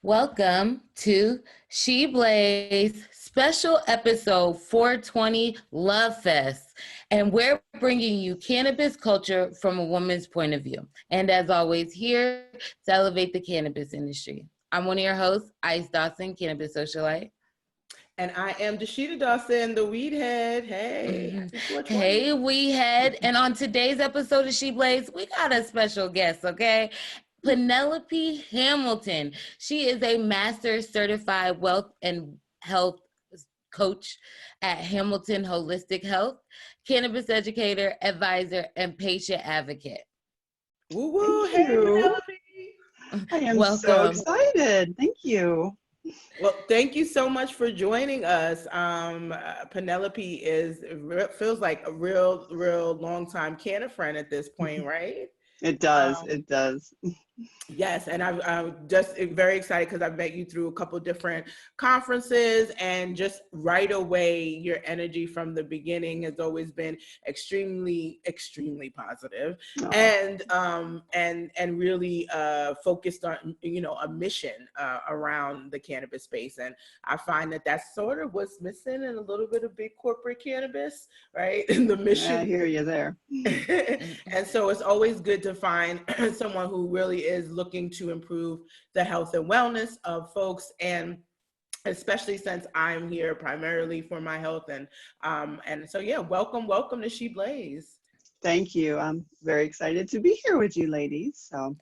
Welcome to She Blaze special episode 420 Lovefest. And we're bringing you cannabis culture from a woman's point of view. And as always, here to elevate the cannabis industry. I'm one of your hosts, Ice Dawson, Cannabis Socialite. And I am Dasheeda Dawson, the WeedHead. Hey, Hey, WeedHead. And on today's episode of She Blaze, we got a special guest, okay? Penelope Hamilton. She is a master certified wealth and health coach at Hamilton Holistic Health, cannabis educator, advisor, and patient advocate. Woo woo! Hey, Penelope. I am so excited. Thank you. Well, thank you so much for joining us. Penelope feels like a real long time canna friend at this point, right? It does. It does. Yes, and I'm just very excited because I've met you through a couple different conferences, and just right away, your energy from the beginning has always been extremely positive, and really focused on a mission around the cannabis space. And I find that that's sort of what's missing in a little bit of big corporate cannabis, right? In the mission. I hear you there. And so it's always good to find someone who really is looking to improve the health and wellness of folks, and especially since I'm here primarily for my health. And so yeah, welcome to She Blaze. Thank you. I'm very excited to be here with you ladies. So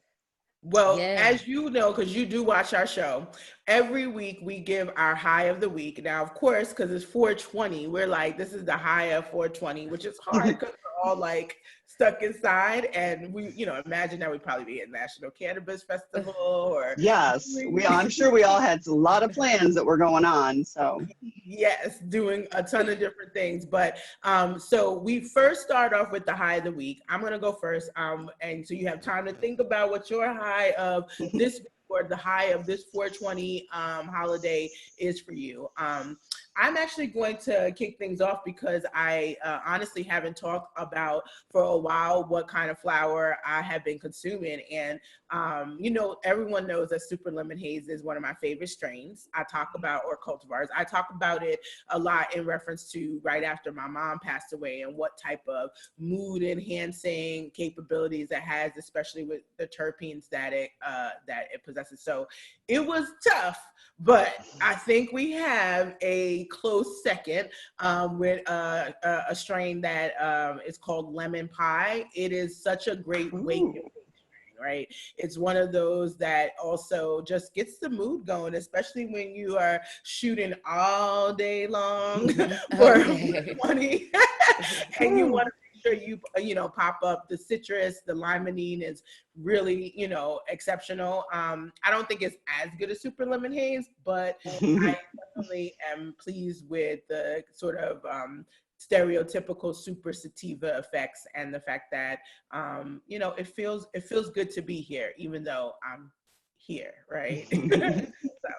well, as you know, because you do watch our show, every week we give our high of the week. Now, of course, because it's 420, we're like, this is the high of 420, which is hard because we're all like stuck inside. And we, imagine that we'd probably be at National Cannabis Festival or. Yes, I'm sure we all had a lot of plans that were going on. So yes, doing a ton of different things. But so we first start off with the high of the week. I'm going to go first. And so you have time to think about what your high of this or the high of this 420 holiday is for you. I'm actually going to kick things off because I honestly haven't talked about for a while what kind of flower I have been consuming. And, everyone knows that Super Lemon Haze is one of my favorite strains. I talk about, or cultivars, I talk about it a lot in reference to right after my mom passed away and what type of mood enhancing capabilities it has, especially with the terpenes that it possesses. So it was tough, but I think we have a close second with a strain that is called Lemon Pie. It is such a great wake strain, right? It's one of those that also just gets the mood going, especially when you are shooting all day long for 20 and you want to sure you pop up the citrus. The limonene is really exceptional. I don't think it's as good as Super Lemon Haze, but I definitely am pleased with the sort of stereotypical super sativa effects, and the fact that it feels good to be here even though I'm here, right? So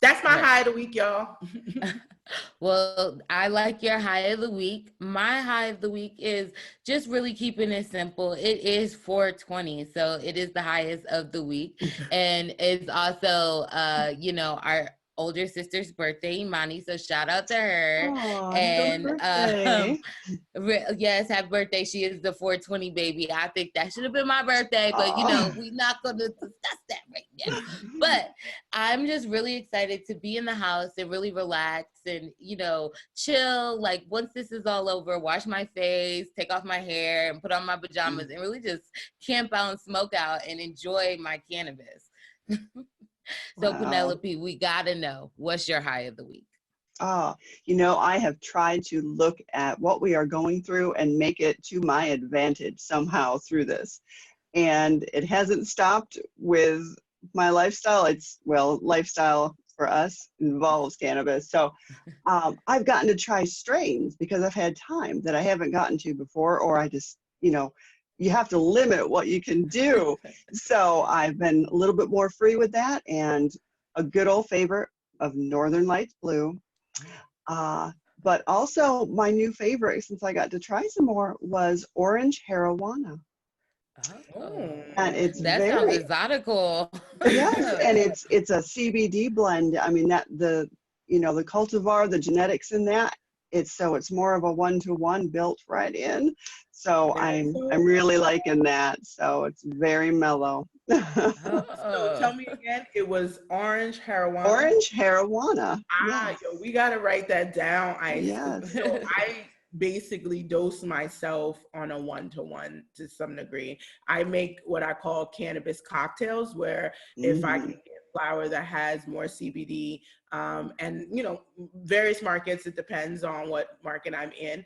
that's my high of the week, y'all. Well, I like your high of the week. My high of the week is just really keeping it simple. It is 420, so it is the highest of the week. And it's also, our older sister's birthday, Imani, so shout out to her. Aww, and yes, happy birthday. She is the 420 baby. I think that should have been my birthday, but we're not going to discuss that right now. But I'm just really excited to be in the house and really relax and chill. Like, once this is all over, wash my face, take off my hair, and put on my pajamas and really just camp out and smoke out and enjoy my cannabis. So, wow. Penelope, we gotta know, what's your high of the week? I have tried to look at what we are going through and make it to my advantage somehow through this. And it hasn't stopped with my lifestyle. Lifestyle for us involves cannabis. So I've gotten to try strains because I've had time that I haven't gotten to before, or I just, you have to limit what you can do. So I've been a little bit more free with that, and a good old favorite of Northern Lights Blue. But also my new favorite, since I got to try some more, was Orange Marijuana. Oh, And it's that sounds very, exotical. yes, and it's a CBD blend. I mean, that the, the cultivar, the genetics in that, it's more of a one-to-one built right in. So I'm really liking that. So it's very mellow. So tell me again, it was orange marijuana. Orange marijuana. Yes. Yo, we gotta write that down. Yes. So I basically dose myself on a one-to-one to some degree. I make what I call cannabis cocktails, where if I can get flower that has more CBD, and various markets, it depends on what market I'm in,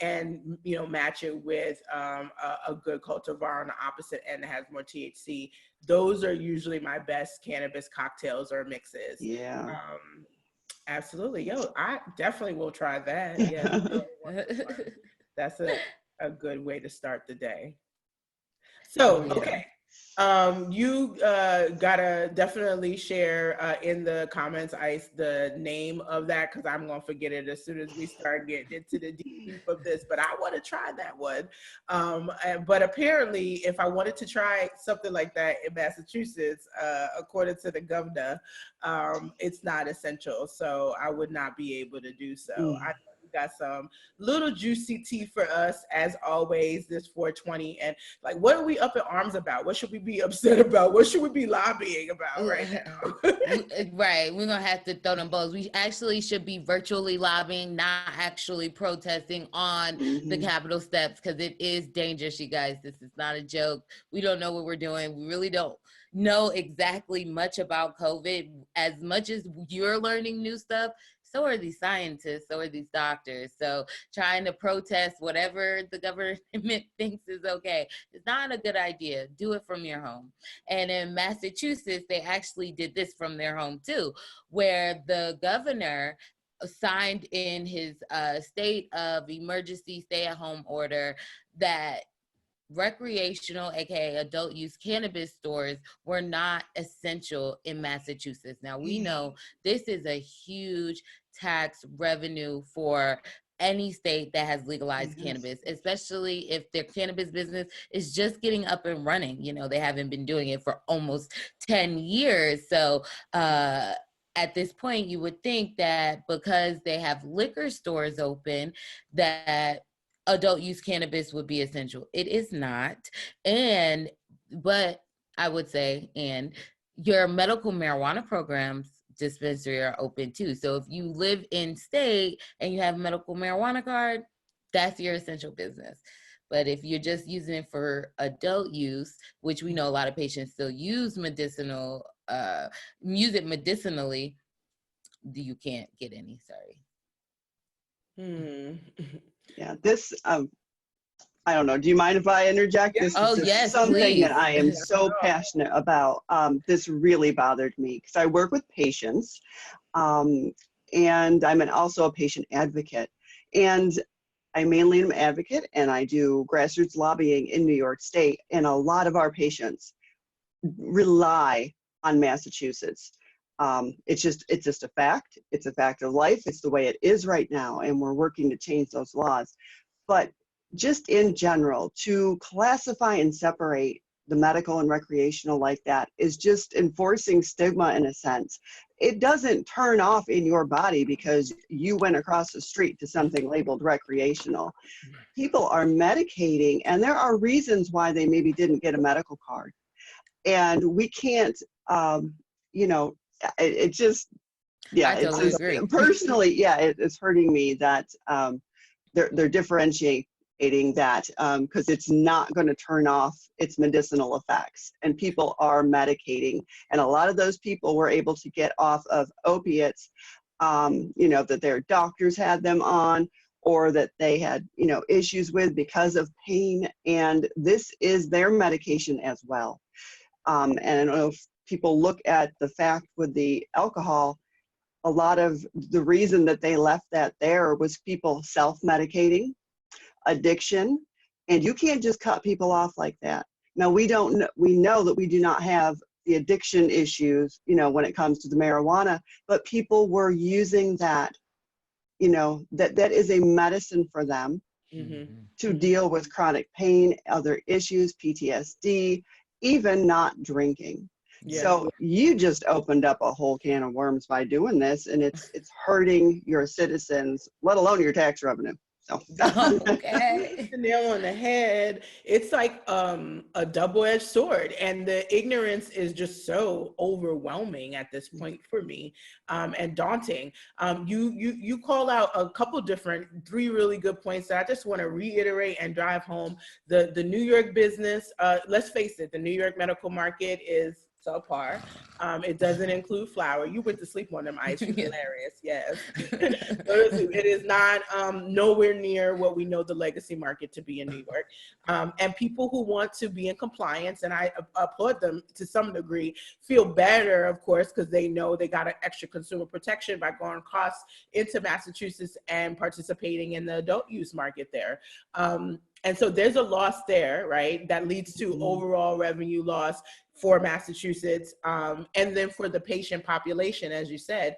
and match it with a good cultivar on the opposite end that has more THC. Those are usually my best cannabis cocktails or mixes. Yeah. Absolutely. Yo, I definitely will try that. Yeah. That's a good way to start the day. So, okay. You gotta definitely share in the comments, Ice, the name of that, because I'm gonna forget it as soon as we start getting into the deep of this. But I want to try that one. But apparently, if I wanted to try something like that in Massachusetts, according to the governor, it's not essential, so I would not be able to do so. I got some little juicy tea for us as always this 420, and like, what are we up in arms about? What should we be upset about? What should we be lobbying about right now? Right, we're gonna have to throw them both. We actually should be virtually lobbying, not actually protesting on the Capitol steps, because it is dangerous, you guys. This is not a joke. We don't know what we're doing. We really don't know exactly much about COVID. As much as you're learning new stuff, so are these scientists, so are these doctors. So trying to protest whatever the government thinks is okay, it's not a good idea. Do it from your home. And in Massachusetts, they actually did this from their home too, where the governor signed in his state of emergency stay-at-home order that recreational, aka adult use cannabis stores were not essential in Massachusetts. Now we know this is a huge tax revenue for any state that has legalized cannabis, especially if their cannabis business is just getting up and running. They haven't been doing it for almost 10 years. So at this point, you would think that because they have liquor stores open, that adult use cannabis would be essential. It is not. But I would say, and your medical marijuana programs dispensary are open too. So if you live in state and you have a medical marijuana card, that's your essential business. But if you're just using it for adult use, which we know a lot of patients still use medicinally, you can't get any, sorry. Yeah, this, I don't know, do you mind if I interject? This is just something please. that I am so passionate about. This really bothered me because I work with patients, and I'm also a patient advocate. And I mainly am an advocate, and I do grassroots lobbying in New York State, and a lot of our patients rely on Massachusetts. It's just a fact. It's a fact of life. It's the way it is right now, and we're working to change those laws. But just in general, to classify and separate the medical and recreational like that is just enforcing stigma in a sense. It doesn't turn off in your body because you went across the street to something labeled recreational. People are medicating, and there are reasons why they maybe didn't get a medical card. And we can't, it just, yeah, I totally agree. Personally, yeah, it's hurting me that they're differentiating that because it's not going to turn off its medicinal effects, and people are medicating, and a lot of those people were able to get off of opiates, that their doctors had them on, or that they had issues with because of pain, and this is their medication as well. And I don't know if people look at the fact with the alcohol, a lot of the reason that they left that there was people self-medicating, addiction, and you can't just cut people off like that. Now we know that we do not have the addiction issues, when it comes to the marijuana, but people were using that, that is a medicine for them. to deal with chronic pain, other issues, PTSD, even not drinking. Yeah. So you just opened up a whole can of worms by doing this, and it's hurting your citizens, let alone your tax revenue. So Okay. You hit the nail on the head. It's like a double-edged sword, and the ignorance is just so overwhelming at this point for me, and daunting. You call out a couple three really good points that I just want to reiterate and drive home. The New York business, let's face it, the New York medical market is subpar. It doesn't include flour. You went to sleep on them, Ice. You're hilarious. Yes. It is not nowhere near what we know the legacy market to be in New York. And people who want to be in compliance, and I applaud them to some degree, feel better, of course, because they know they got an extra consumer protection by going across into Massachusetts and participating in the adult use market there. And so there's a loss there, right? That leads to overall revenue loss for Massachusetts, and then for the patient population, as you said.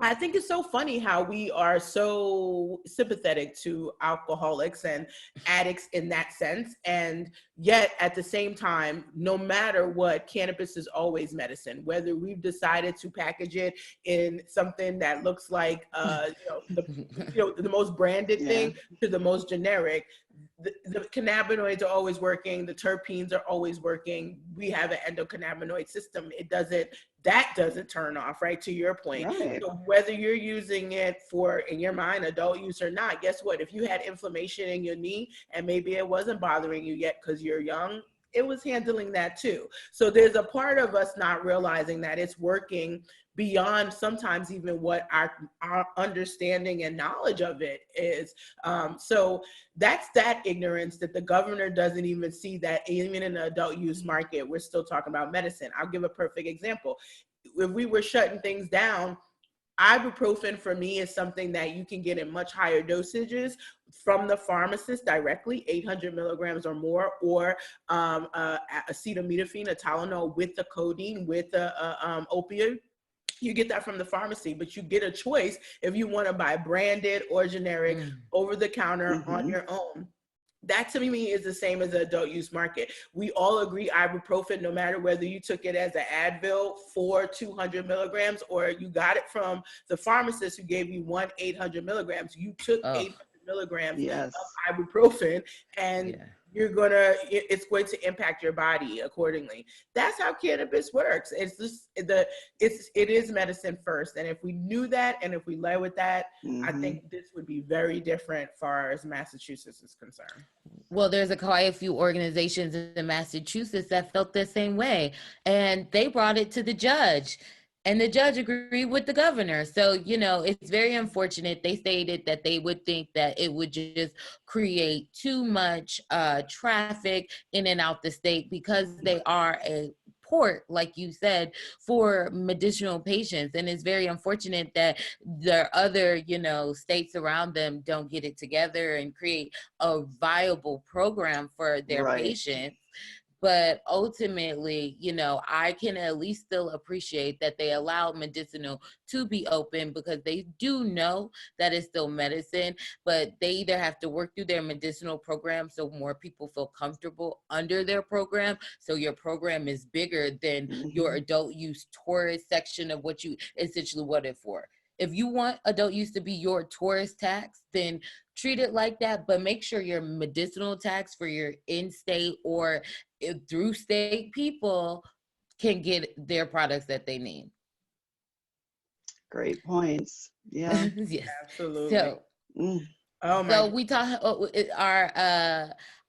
I think it's so funny how we are so sympathetic to alcoholics and addicts in that sense. And yet at the same time, no matter what, cannabis is always medicine, whether we've decided to package it in something that looks like, the most branded thing to the most generic. The cannabinoids are always working. The terpenes are always working. We have an endocannabinoid system. That doesn't turn off, right? To your point. Right. So whether you're using it for, in your mind, adult use or not, guess what? If you had inflammation in your knee and maybe it wasn't bothering you yet because you're young, it was handling that too. So there's a part of us not realizing that it's working beyond sometimes even what our understanding and knowledge of it is. So that's that ignorance that the governor doesn't even see, that even in the adult use market, we're still talking about medicine. I'll give a perfect example. If we were shutting things down, ibuprofen for me is something that you can get in much higher dosages from the pharmacist directly, 800 milligrams or more, or acetaminophen, a Tylenol with the codeine, with the opioid. You get that from the pharmacy, but you get a choice if you want to buy branded or generic over the counter on your own. That to me is the same as the adult use market. We all agree ibuprofen, no matter whether you took it as an Advil for 200 milligrams or you got it from the pharmacist who gave you 800 milligrams, you took 800 milligrams of ibuprofen, and it's going to impact your body accordingly. That's how cannabis works. It's just it is medicine first. And if we knew that, and if we led with that, I think this would be very different far as Massachusetts is concerned. Well, there's quite a few organizations in Massachusetts that felt the same way, and they brought it to the judge. And the judge agreed with the governor. So, it's very unfortunate. They stated that they would think that it would just create too much traffic in and out the state because they are a port, like you said, for medicinal patients. And it's very unfortunate that the other, states around them don't get it together and create a viable program for their patients. But ultimately, I can at least still appreciate that they allowed medicinal to be open because they do know that it's still medicine, but they either have to work through their medicinal program so more people feel comfortable under their program. So your program is bigger than your adult use tourist section of what you essentially want it for. If you want adult use to be your tourist tax, then treat it like that, but make sure your medicinal tax for your in-state or through state people can get their products that they need. Great points. Yeah. Yes. Absolutely. So, we talk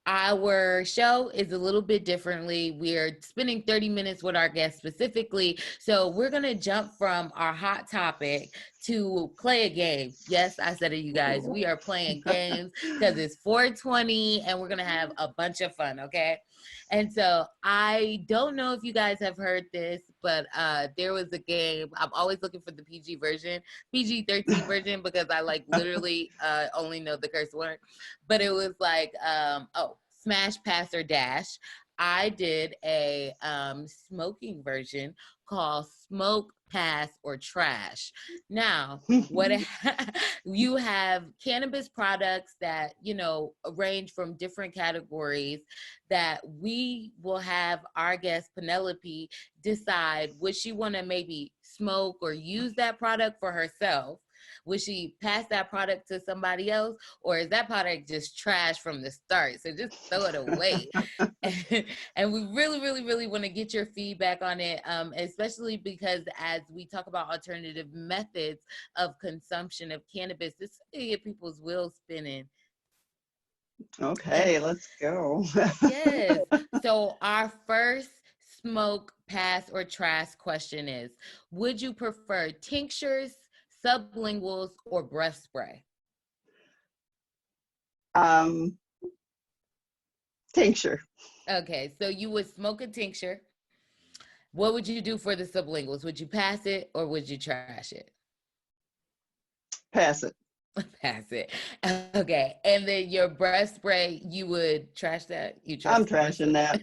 our show is a little bit differently. We're spending 30 minutes with our guests specifically. So we're going to jump from our hot topic to play a game. Yes, I said it, you guys. We are playing games because it's 420 and we're going to have a bunch of fun, okay? And so I don't know if you guys have heard this, but there was a game. I'm always looking for the PG-13 version, because I literally only know the curse word. But it was like, smash, pass, or dash. I did a smoking version called Smoke, Pass, or Trash. Now, you have cannabis products that, you know, range from different categories that we will have our guest Penelope decide, would she want to maybe smoke or use that product for herself? Would she pass that product to somebody else, or is that product just trash from the start? So just throw it away. And we really, really, really want to get your feedback on it, especially because as we talk about alternative methods of consumption of cannabis, this is going to get people's wheels spinning. Okay, let's go. Yes. So our first smoke, pass, or trash question is, would you prefer tinctures, sublinguals, or breath spray? Tincture. Okay, so you would smoke a tincture. What would you do for the sublinguals? Would you pass it or would you trash it? Pass it. Pass it. Okay, and then your breath spray, you would trash that? I'm trashing that.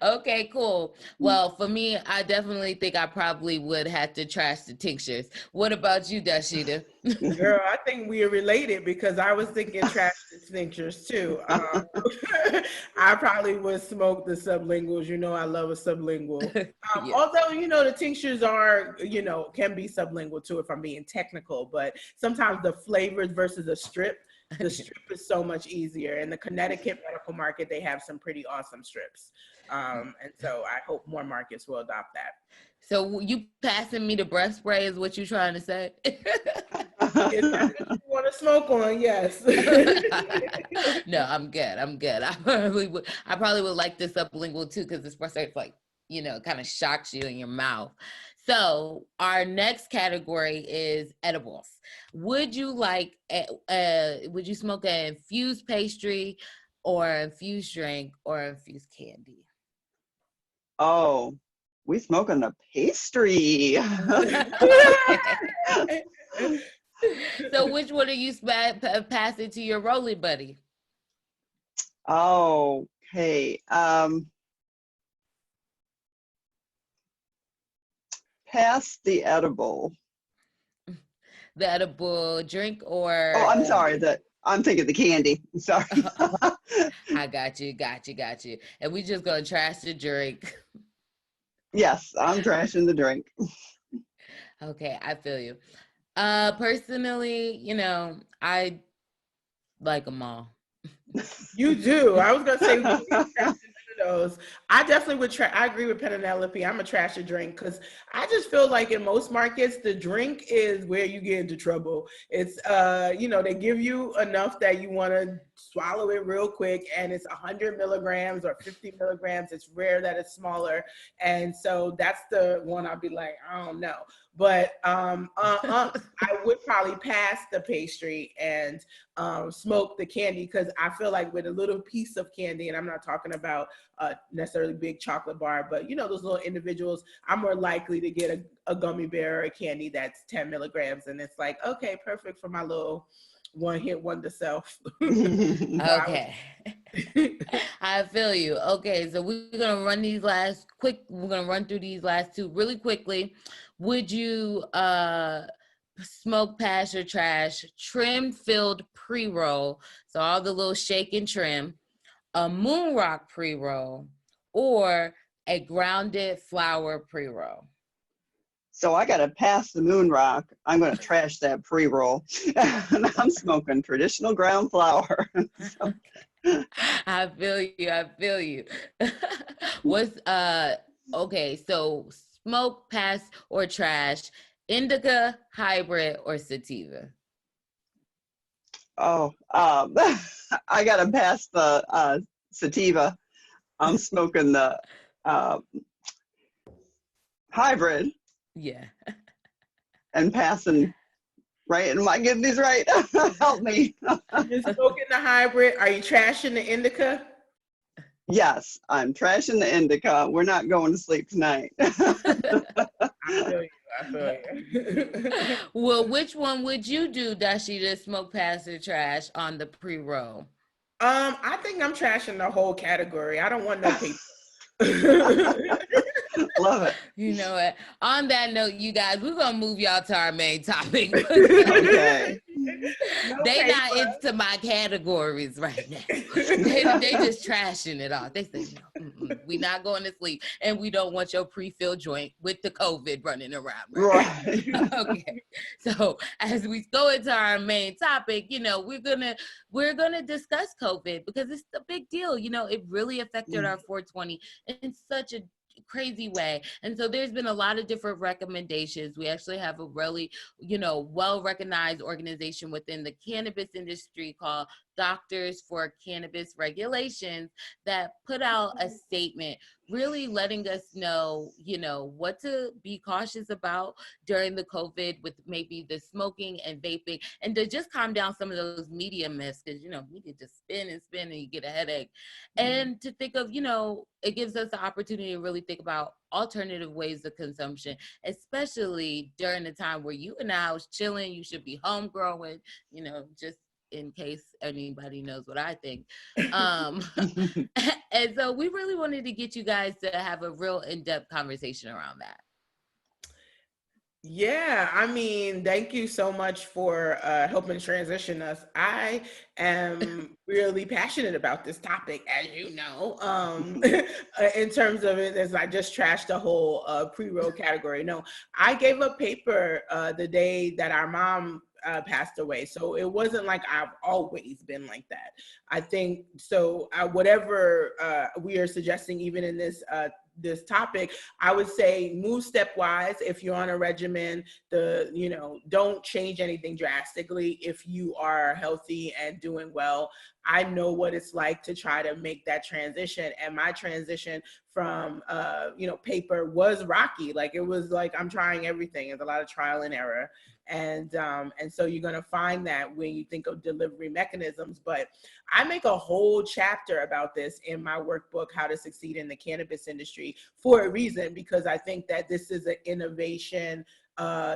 Okay, cool. Well, for me, I definitely think I probably would have to trash the tinctures. What about you, Dasheeda? Girl, I think we are related because I was thinking trash tinctures too. I probably would smoke the sublinguals. You know, I love a sublingual. Yeah. Although, you know, the tinctures are, you know, can be sublingual too if I'm being technical, but sometimes the flavors versus a strip, the strip is so much easier. In the Connecticut medical market, they have some pretty awesome strips. And so I hope more markets will adopt that. So you passing me the breath spray is what you trying to say? If that's what you want to smoke on, yes. No, I'm good. I probably would like this sublingual too, because this breath spray is like, you know, kind of shocks you in your mouth. So our next category is edibles. Would you like, would you smoke an infused pastry or infused drink or infused candy? Oh, we smoking the pastry. So which one are you pass it to your rolling buddy? Okay. Pass the edible. The edible drink or? Oh, I'm sorry. I'm thinking the candy. I'm sorry. I got you. And we just gonna trash the drink. Yes, I'm trashing the drink. Okay, I feel you. Personally, you know, I like them all. You do. I was gonna say we trashed none of those. I definitely would I agree with Penelope. I'm a trash a drink because I just feel like in most markets the drink is where you get into trouble. It's you know, they give you enough that you want to swallow it real quick, and it's 100 milligrams or 50 milligrams. It's rare that it's smaller, and so that's the one I'll be like, I don't know. But I would probably pass the pastry and smoke the candy, because I feel like with a little piece of candy, and I'm not talking about necessarily big chocolate bar, but you know, those little individuals, I'm more likely to get a gummy bear or a candy that's 10 milligrams, and it's like, okay, perfect for my little one hit wonder self. Okay. I feel you. Okay, so we're gonna run through these last two really quickly. Would you smoke, pass, or trash trim filled pre-roll, so all the little shake and trim, a moon rock pre-roll, or a grounded flower pre-roll? So I got to pass the moon rock. I'm going to trash that pre-roll. And I'm smoking traditional ground flower. So. I feel you. What's okay, so smoke, pass, or trash, indica, hybrid, or sativa? Oh, I got to pass the sativa. I'm smoking the hybrid. Yeah. And passing, right? Am I getting these right? Help me. You're smoking the hybrid. Are you trashing the indica? Yes, I'm trashing the indica. We're not going to sleep tonight. I feel you. Well, which one would you do, Dasheeda, smoke, pass, or trash on the pre-roll? I think I'm trashing the whole category. I don't want no paper. Love it. You know what? On that note, you guys, we're gonna move y'all to our main topic. Okay. They not into my categories right now. They just trashing it all. They say no, we not going to sleep, and we don't want your pre-filled joint with the COVID running around. Right. Okay. So as we go into our main topic, you know, we're gonna discuss COVID because it's a big deal. You know, it really affected our 420 in such a crazy way. And so there's been a lot of different recommendations. We actually have a really, you know, well-recognized organization within the cannabis industry called Doctors for Cannabis Regulations that put out a statement really letting us know, you know, what to be cautious about during the COVID with maybe the smoking and vaping, and to just calm down some of those media myths, because, you know, media just spin and spin and you get a headache. And to think of, you know, it gives us the opportunity to really think about alternative ways of consumption, especially during the time where you and I was chilling. You should be home growing, you know, just in case anybody knows what I think. And so we really wanted to get you guys to have a real in-depth conversation around that. Yeah, I mean, thank you so much for helping transition us. I am really passionate about this topic, as you know, in terms of it, as I just trashed the whole pre-roll category. No, I gave a paper the day that our mom passed away. So it wasn't like I've always been like that. I think so. Whatever we are suggesting, even in this topic, I would say move stepwise. If you're on a regimen, don't change anything drastically. If you are healthy and doing well, I know what it's like to try to make that transition. And my transition from, paper was rocky. Like, it was like, I'm trying everything. There's a lot of trial and error. And so you're going to find that when you think of delivery mechanisms. But I make a whole chapter about this in my workbook, How to Succeed in the Cannabis Industry, for a reason, because I think that this is an innovation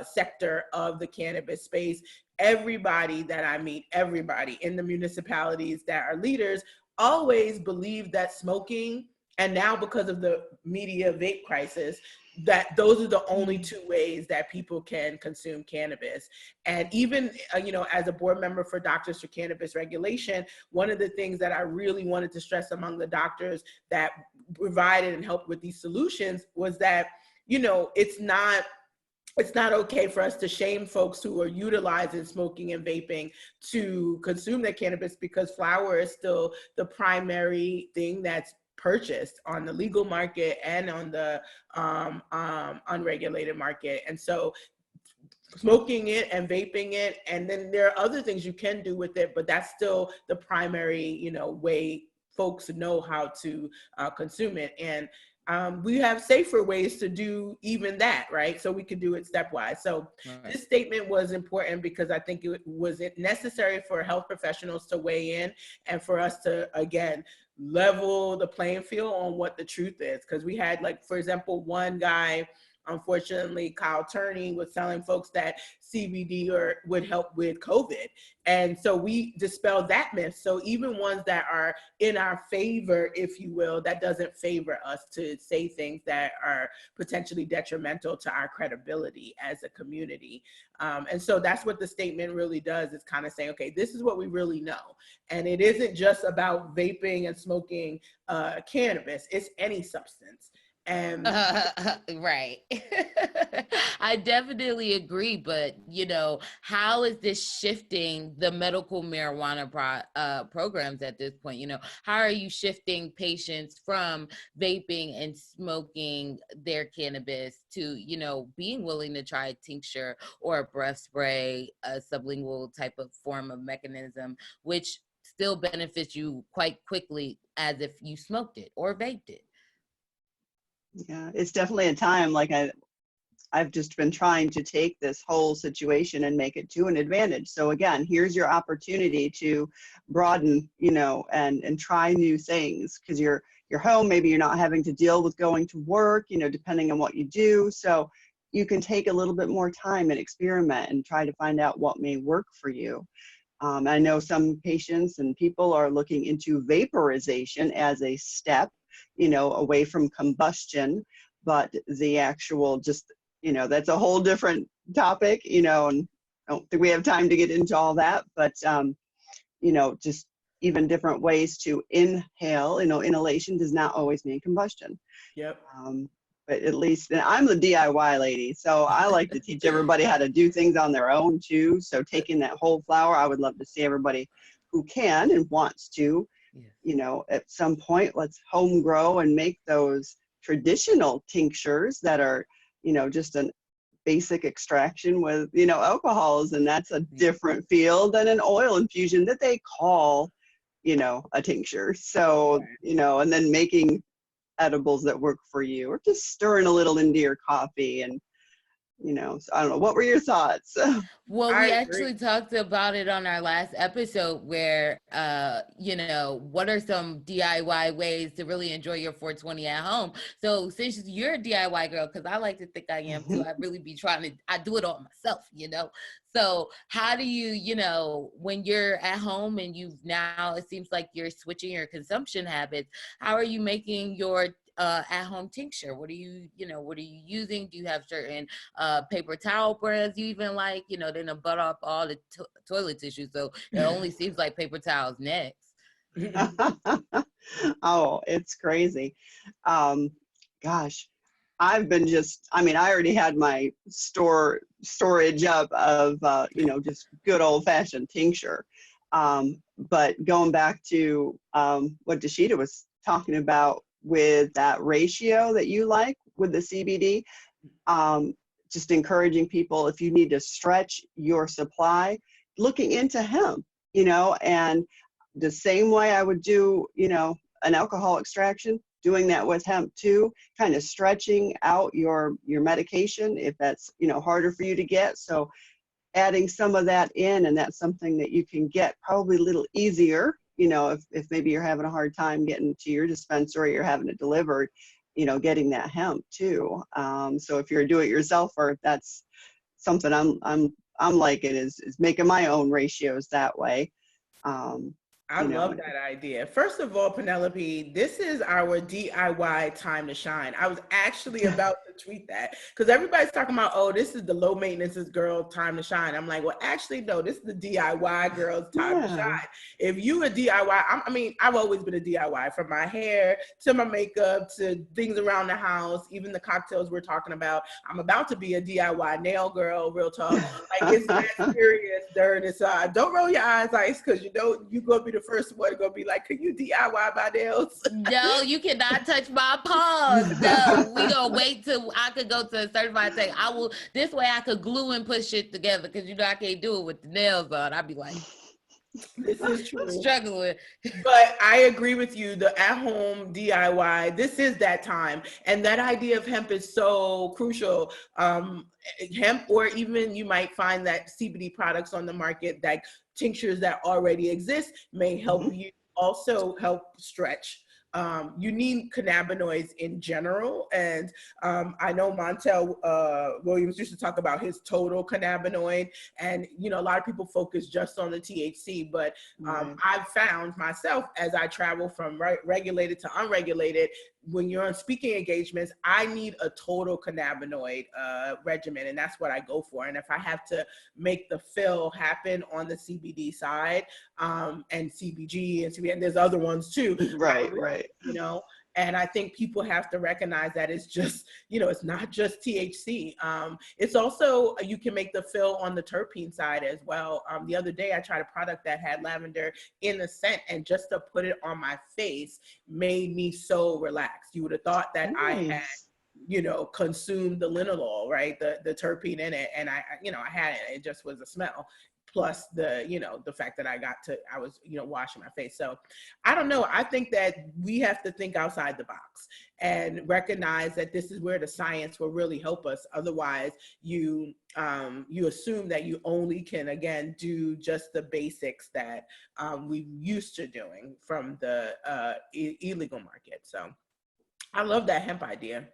sector of the cannabis space. Everybody that I meet, everybody in the municipalities that are leaders, always believe that smoking, and now because of the media vape crisis, that those are the only two ways that people can consume cannabis. And even, as a board member for Doctors for Cannabis Regulation, one of the things that I really wanted to stress among the doctors that provided and helped with these solutions was that, it's not okay for us to shame folks who are utilizing smoking and vaping to consume their cannabis, because flower is still the primary thing that's purchased on the legal market and on the unregulated market. And so smoking it and vaping it, and then there are other things you can do with it, but that's still the primary, way folks know how to consume it. And we have safer ways to do even that, right? So we could do it stepwise. So This statement was important because I think it was necessary for health professionals to weigh in and for us to, again, level the playing field on what the truth is. Because we had, like, for example, one guy, unfortunately, Kyle Turney, was telling folks that CBD would help with COVID. And so we dispelled that myth. So even ones that are in our favor, if you will, that doesn't favor us to say things that are potentially detrimental to our credibility as a community. And so that's what the statement really does, is kind of saying, okay, this is what we really know. And it isn't just about vaping and smoking cannabis, it's any substance. Right. I definitely agree, but how is this shifting the medical marijuana programs at this point? How are you shifting patients from vaping and smoking their cannabis to being willing to try a tincture or a breath spray, a sublingual type of form of mechanism, which still benefits you quite quickly as if you smoked it or vaped it? Yeah, it's definitely a time, like I've just been trying to take this whole situation and make it to an advantage. So again, here's your opportunity to broaden, and try new things, because you're home, maybe you're not having to deal with going to work, depending on what you do. So you can take a little bit more time and experiment and try to find out what may work for you. I know some patients and people are looking into vaporization as a step, away from combustion, but the actual just, that's a whole different topic, and I don't think we have time to get into all that, but, just even different ways to inhale, inhalation does not always mean combustion. Yep. But at least, and I'm the DIY lady, so I like to teach everybody how to do things on their own too. So taking that whole flower, I would love to see everybody who can and wants to, at some point, let's home grow and make those traditional tinctures that are, just a basic extraction with, alcohols. And that's a different feel than an oil infusion that they call, a tincture. So, and then making edibles that work for you, or just stirring a little into your coffee. And so I don't know, what were your thoughts? Well, we actually talked about it on our last episode where what are some DIY ways to really enjoy your 420 at home. So since you're a DIY girl, because I like to think I am too, I really be I do it all myself, So how do you, when you're at home and it seems like you're switching your consumption habits, how are you making your at-home tincture? What are you using? Do you have certain paper towel brands you even like? Then to butt off all the toilet tissue, so it only seems like paper towels next. Oh, it's crazy. Gosh, I've been I already had my storage up of, just good old fashioned tincture. But going back to what Dasheeda was talking about with that ratio that you like with the CBD, just encouraging people, if you need to stretch your supply, looking into hemp, and the same way I would do, an alcohol extraction, doing that with hemp too, kind of stretching out your medication if that's, harder for you to get. So adding some of that in, and that's something that you can get probably a little easier, if maybe you're having a hard time getting to your dispensary or having it delivered, getting that hemp too. So if you're a do-it-yourselfer, that's something I'm liking is making my own ratios that way. I love that idea. First of all, Penelope, this is our DIY time to shine. I was actually about to tweet that because everybody's talking about, oh, this is the low maintenance girl time to shine. I'm like, well, actually, no, this is the DIY girl's time to shine. If you a DIY, I've always been a DIY, from my hair to my makeup to things around the house, even the cocktails we're talking about. I'm about to be a DIY nail girl, real talk. Like, it's that serious during this. Don't roll your eyes, Ice, because you're gonna be the first one gonna be like, can you DIY my nails? No, you cannot touch my paws. No, we gonna wait till I could go to a certified tech. This way I could glue and put shit together, because I can't do it with the nails on. I'd be like, this is true. Struggling. But I agree with you, the at-home DIY, this is that time. And that idea of hemp is so crucial. Hemp, or even you might find that CBD products on the market, like tinctures that already exist, may help you also help stretch. You need cannabinoids in general. And I know Montel Williams used to talk about his total cannabinoid. And, a lot of people focus just on the THC, but I've found myself, as I travel from regulated to unregulated, when you're on speaking engagements, I need a total cannabinoid regimen, and that's what I go for. And if I have to make the fill happen on the CBD side, and CBG and CBD, and there's other ones too. Right. And I think people have to recognize that it's just, it's not just THC. It's also, you can make the fill on the terpene side as well. The other day I tried a product that had lavender in the scent, and just to put it on my face made me so relaxed. You would have thought that I had, consumed the linalool, right? The terpene in it. And I had it. It just was a smell. Plus the fact that I was washing my face. So I don't know. I think that we have to think outside the box and recognize that this is where the science will really help us. Otherwise, you assume that you only can, again, do just the basics that we used to doing from the illegal market. So I love that hemp idea.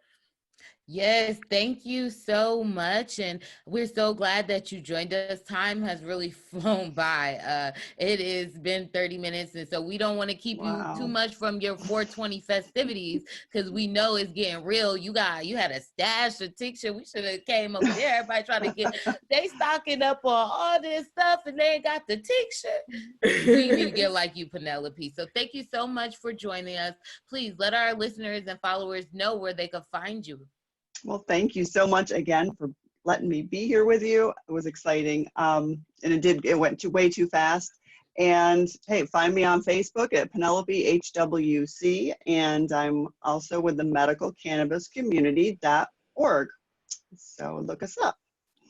Yes, thank you so much. And we're so glad that you joined us. Time has really flown by. It has been 30 minutes. And so we don't want to keep you too Wow. much from your 420 festivities because we know it's getting real. You had a stash, a tincture. We should have came over there. Everybody trying to they stocking up on all this stuff and they ain't got the tincture. We need to get like you, Penelope. So thank you so much for joining us. Please let our listeners and followers know where they can find you. Well, thank you so much again for letting me be here with you. It was exciting. And it went way too fast. And hey, find me on Facebook at Penelope HWC. And I'm also with the medical cannabis community.org. So look us up.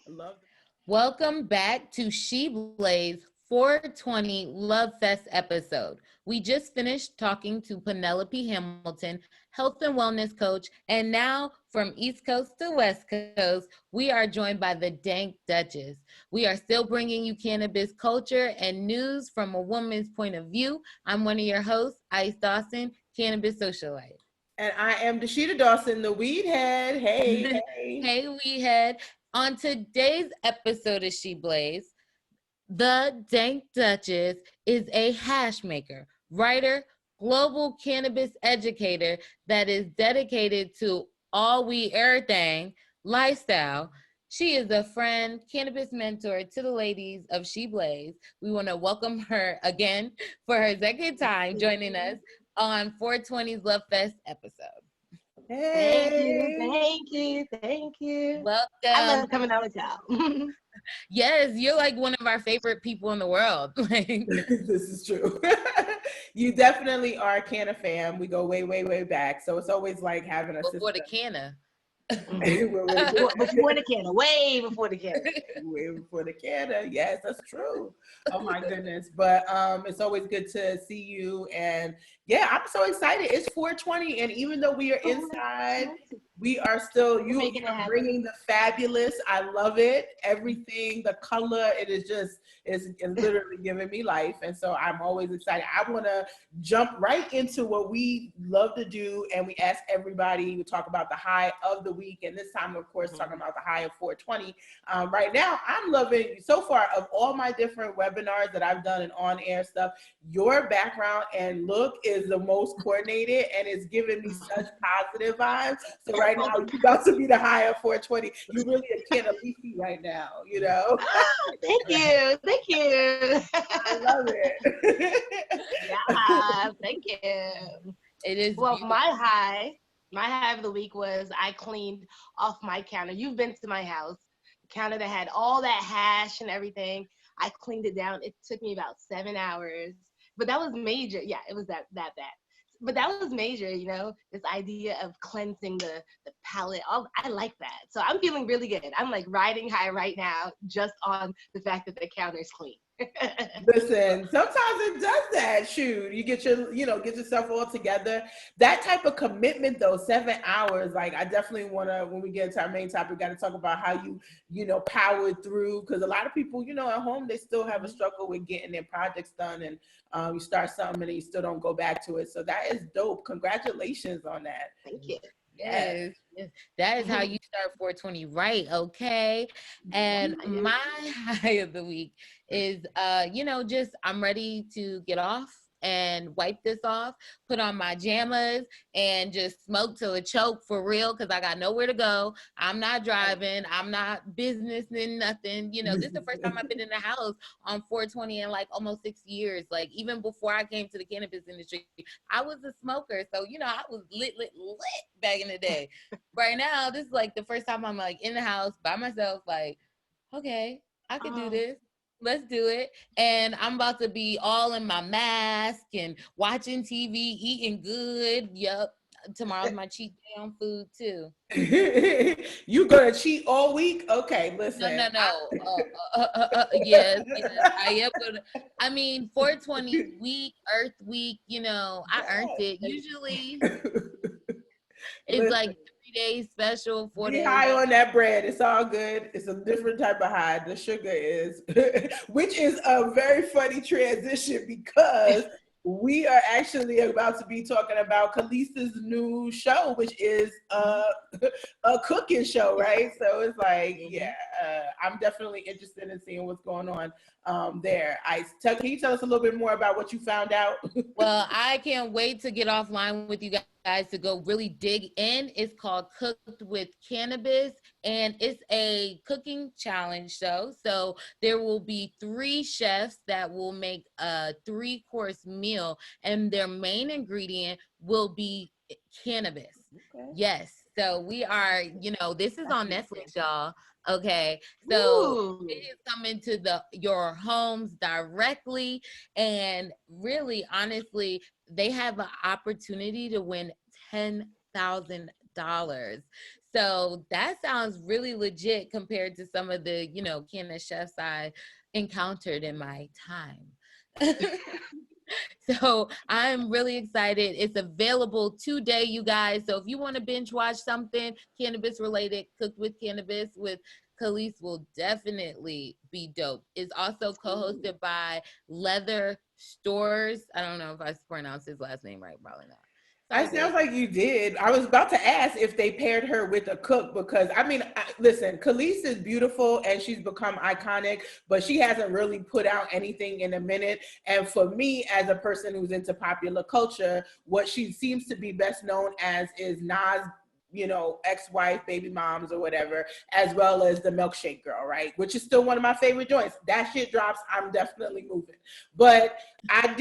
I love it. Welcome back to She Blaze 420 Lovefest episode. We just finished talking to Penelope Hamilton, health and wellness coach, and now from East Coast to West Coast, we are joined by the Dank Duchess. We are still bringing you cannabis culture and news from a woman's point of view. I'm one of your hosts, Ice Dawson, Cannabis Socialite. And I am Dasheeda Dawson, the WeedHead. Hey, hey. Hey, WeedHead. On today's episode of She Blaze, the Dank Duchess is a hash maker, writer, global cannabis educator that is dedicated to all weed everything lifestyle. She is a friend, cannabis mentor to the ladies of She Blaze. We want to welcome her again for her second time joining us on 420's Lovefest episode. Hey. Thank you. Welcome. I love coming out with y'all. Yes, you're like one of our favorite people in the world. This is true. You definitely are a Canna fam. We go way, way, way back. So it's always like having a Before sister. the Canna. Before the Canna, way before the Canna. Way before the Canna. Yes, that's true. Oh my goodness. But it's always good to see you. And yeah, I'm so excited. It's 420. And even though we are inside, we are still bringing the fabulous. I love it. Everything, the color, it is just, it's literally giving me life. And so I'm always excited. I want to jump right into what we love to do. And we ask everybody, we talk about the high of the week. And this time, of course, talking about the high of 420. Right now, I'm loving, so far, of all my different webinars that I've done and on-air stuff, your background and look is the most coordinated and it's giving me such positive vibes. So right now, you're about to be the high of 420. You're really a Canna leafy right now, you know? Thank you. I love it. Yeah, thank you. It is Well, beautiful. my high of the week was I cleaned off my counter. You've been to my house. The counter that had all that hash and everything. I cleaned it down. It took me about 7 hours. But that was major. Yeah, it was that bad. But that was major, you know, this idea of cleansing the palate. I like that. So I'm feeling really good. I'm like riding high right now just on the fact that the counter is clean. Listen, sometimes it does that. Shoot, you get get yourself all together. That type of commitment, though, 7 hours. Like, I definitely want to, when we get into our main topic, got to talk about how you powered through. Because a lot of people, at home, they still have a struggle with getting their projects done, and you start something and you still don't go back to it. So that is dope. Congratulations on that. Thank you. Yes. That is how you start 420, right? Okay. And my high of the week is, just I'm ready to get off and wipe this off, put on my jammas and just smoke till it choke for real. Cause I got nowhere to go. I'm not driving. I'm not businessing nothing. This is the first time I've been in the house on 420 in like almost 6 years. Like even before I came to the cannabis industry, I was a smoker. So, I was lit back in the day. Right now, this is like the first time I'm like in the house by myself. Like, okay, I could do this. Let's do it. And I'm about to be all in my mask and watching TV, eating good. Yup. Tomorrow's my cheat day on food too. You gonna cheat all week? Okay, listen. No. Yes, I am gonna. I mean, 420 week, Earth Week. I earned it. Usually, it's like 3 days special, 4 days. Be high on that bread. It's all good. It's a different type of high. The sugar is, which is a very funny transition because we are actually about to be talking about Khalees's new show, which is a cooking show, right? So it's like, I'm definitely interested in seeing what's going on there. Can you tell us a little bit more about what you found out? Well, I can't wait to get offline with you guys to go really dig in. It's called Cooked with Cannabis, and it's a cooking challenge show. So there will be 3 chefs that will make a 3-course meal, and their main ingredient will be cannabis. Okay. Yes. So we are, this is on Netflix, y'all. Okay. So it is coming to your homes directly. And really, honestly, they have an opportunity to win $10,000. So that sounds really legit compared to some of the, can chefs I encountered in my time. So I'm really excited. It's available today, you guys. So if you want to binge watch something cannabis related, Cooked with Cannabis with Khalees will definitely be dope. It's also co-hosted by Leather Stores. I don't know if I pronounced his last name right, probably not. It sounds like you did. I was about to ask if they paired her with a cook because, listen, Khalees is beautiful and she's become iconic, but she hasn't really put out anything in a minute. And for me, as a person who's into popular culture, what she seems to be best known as is Nas, ex-wife, baby moms or whatever, as well as the Milkshake Girl, right? Which is still one of my favorite joints. That shit drops, I'm definitely moving. But I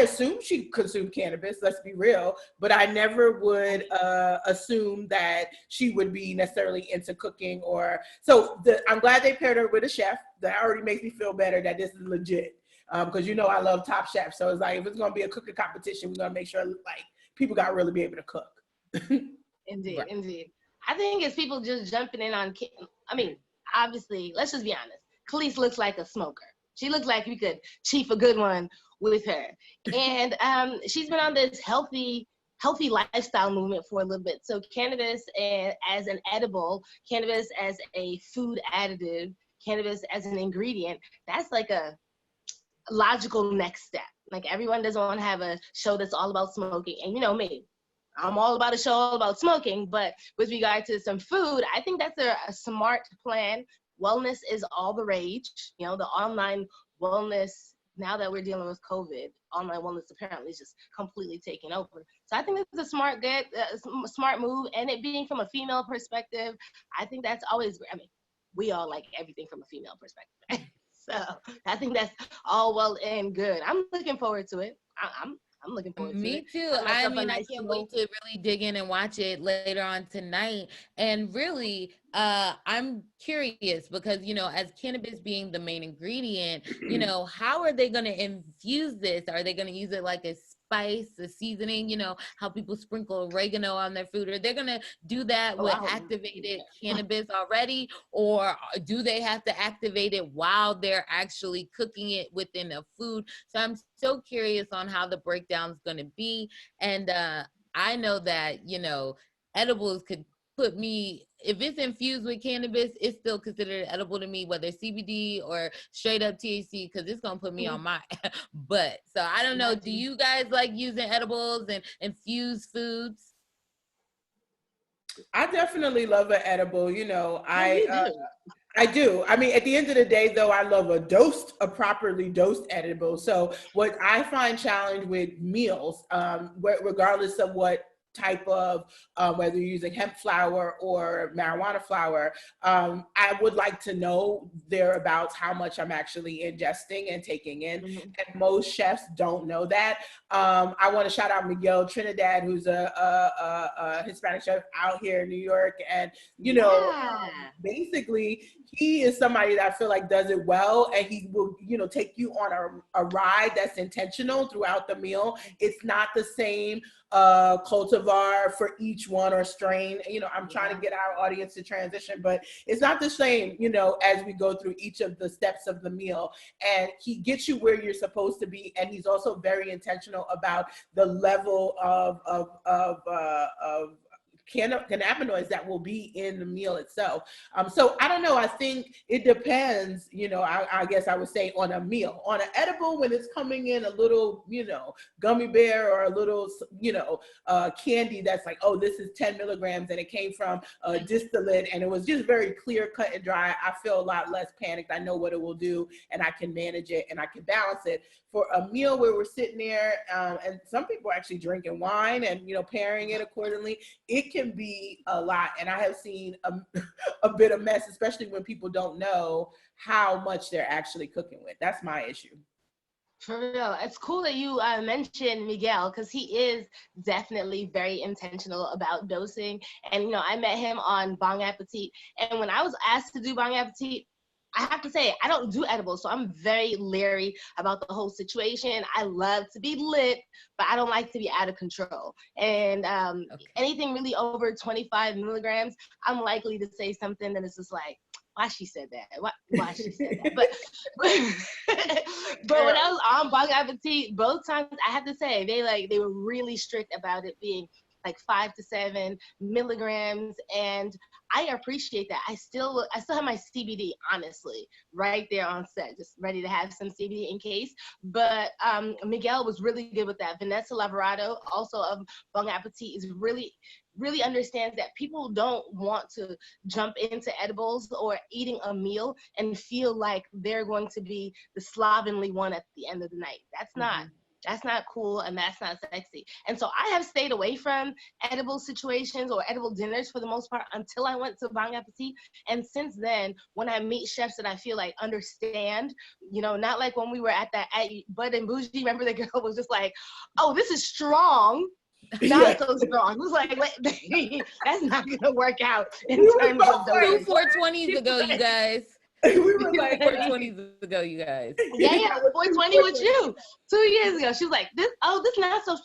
assumed she consumed cannabis, let's be real, but I never would assume that she would be necessarily into cooking I'm glad they paired her with a chef. That already makes me feel better that this is legit. Because I love Top Chef. So it's like, if it's gonna be a cooking competition, we're gonna make sure like people gotta really be able to cook. Indeed, right. Indeed. I think it's people just jumping in on, obviously, let's just be honest. Khalees looks like a smoker. She looks like we could chief a good one with her. And she's been on this healthy lifestyle movement for a little bit. So cannabis as an edible, cannabis as a food additive, cannabis as an ingredient, that's like a logical next step. Like everyone doesn't want to have a show that's all about smoking. And me. I'm all about a show all about smoking, but with regard to some food, I think that's a smart plan. Wellness is all the rage. The online wellness, now that we're dealing with COVID, online wellness apparently is just completely taking over. So I think this is a smart move, and it being from a female perspective, I think that's always, we all like everything from a female perspective. So I think that's all well and good. I'm looking forward to it. I'm looking forward to it. Me too. I can't wait to really dig in and watch it later on tonight. And really, I'm curious because, as cannabis being the main ingredient, how are they going to infuse this? Are they going to use it like a spice, a seasoning, how people sprinkle oregano on their food? Are they going to do that with activated cannabis already? Or do they have to activate it while they're actually cooking it within a food? So I'm so curious on how the breakdown is going to be. And I know that, edibles could put me, if it's infused with cannabis, it's still considered edible to me, whether CBD or straight up THC, because it's going to put me on my butt. So I don't know. Do you guys like using edibles and infused foods? I definitely love an edible. I do. At the end of the day, though, I love a properly dosed edible. So what I find challenge with meals, regardless of what type of, whether you're using hemp flower or marijuana flower, I would like to know thereabouts how much I'm actually ingesting and taking in. Mm-hmm. And most chefs don't know that. I want to shout out Miguel Trinidad, who's a Hispanic chef out here in New York. And, basically he is somebody that I feel like does it well, and he will, take you on a ride that's intentional throughout the meal. It's not the same cultivar for each one or strain. I'm trying to get our audience to transition, but it's not the same, as we go through each of the steps of the meal. And he gets you where you're supposed to be, and he's also very intentional about the level of cannabinoids that will be in the meal itself. So I don't know. I think it depends, I guess I would say on a meal. On an edible, when it's coming in a little, gummy bear or a little, candy that's like, oh, this is 10 milligrams and it came from a distillate and it was just very clear, cut and dry. I feel a lot less panicked. I know what it will do and I can manage it and I can balance it. For a meal where we're sitting there and some people are actually drinking wine and, pairing it accordingly, it can be a lot. And I have seen a bit of mess, especially when people don't know how much they're actually cooking with. That's my issue. For real. It's cool that you mentioned Miguel, because he is definitely very intentional about dosing. And, I met him on Bong Appetit. And when I was asked to do Bong Appetit, I have to say, I don't do edibles, so I'm very leery about the whole situation. I love to be lit, but I don't like to be out of control. And anything really over 25 milligrams, I'm likely to say something that is just like, why she said that? Why she said that? But when I was on Bong Appetit, both times I have to say they were really strict about it being like 5 to 7 milligrams, and I appreciate that. I still have my CBD, honestly, right there on set, just ready to have some CBD in case. But Miguel was really good with that. Vanessa Lavarado, also of Bong Appetit, is really understands that people don't want to jump into edibles or eating a meal and feel like they're going to be the slovenly one at the end of the night. That's not cool and that's not sexy. And so I have stayed away from edible situations or edible dinners for the most part until I went to Bong Appetit. And since then, when I meet chefs that I feel like understand, not like when we were at Bud and Bougie, remember the girl was just like, oh, this is strong. Not so strong. It was like, that's not gonna work out in terms of the 420s ago, you guys. We were like 420s ago, you guys. Yeah, 420 with you 2 years ago. She was like, this not so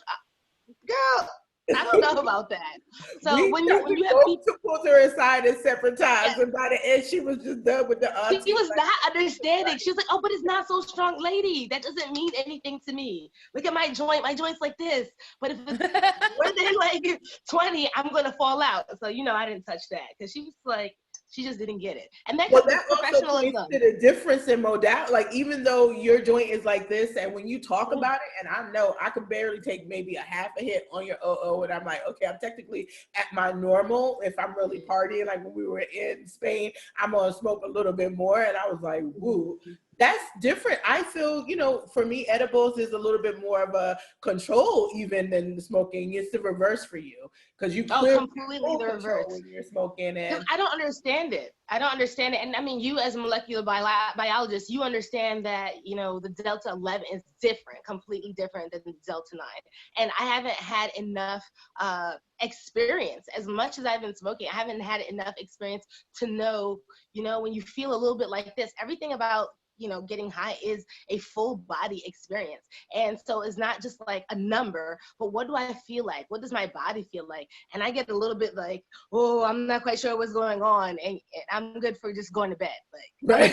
girl. I don't know about that. So when you have people pulled her aside at separate times, and by the end she was just done with the she was not understanding. She was like, oh, but it's not so strong, lady. That doesn't mean anything to me. Look at my joint. My joint's like this. But if it's more than like 20, I'm gonna fall out. So I didn't touch that because she was like, she just didn't get it. And that also points to the difference in modality. Like, even though your joint is like this, and when you talk about it, and I know I could barely take maybe a half a hit on your OO, and I'm like, okay, I'm technically at my normal. If I'm really partying, like when we were in Spain, I'm gonna smoke a little bit more. And I was like, woo. That's different. I feel, for me, edibles is a little bit more of a control even than the smoking. It's the reverse for you because you completely the reverse when you're smoking. And I don't understand it. And I mean, you as a molecular biologist, you understand that, the Delta 11 is different, completely different than the Delta 9. And I haven't had enough experience. As much as I've been smoking, I haven't had enough experience to know, when you feel a little bit like this, everything about getting high is a full body experience. And so it's not just like a number, but what do I feel like? What does my body feel like? And I get a little bit like, oh, I'm not quite sure what's going on. And I'm good for just going to bed. Right.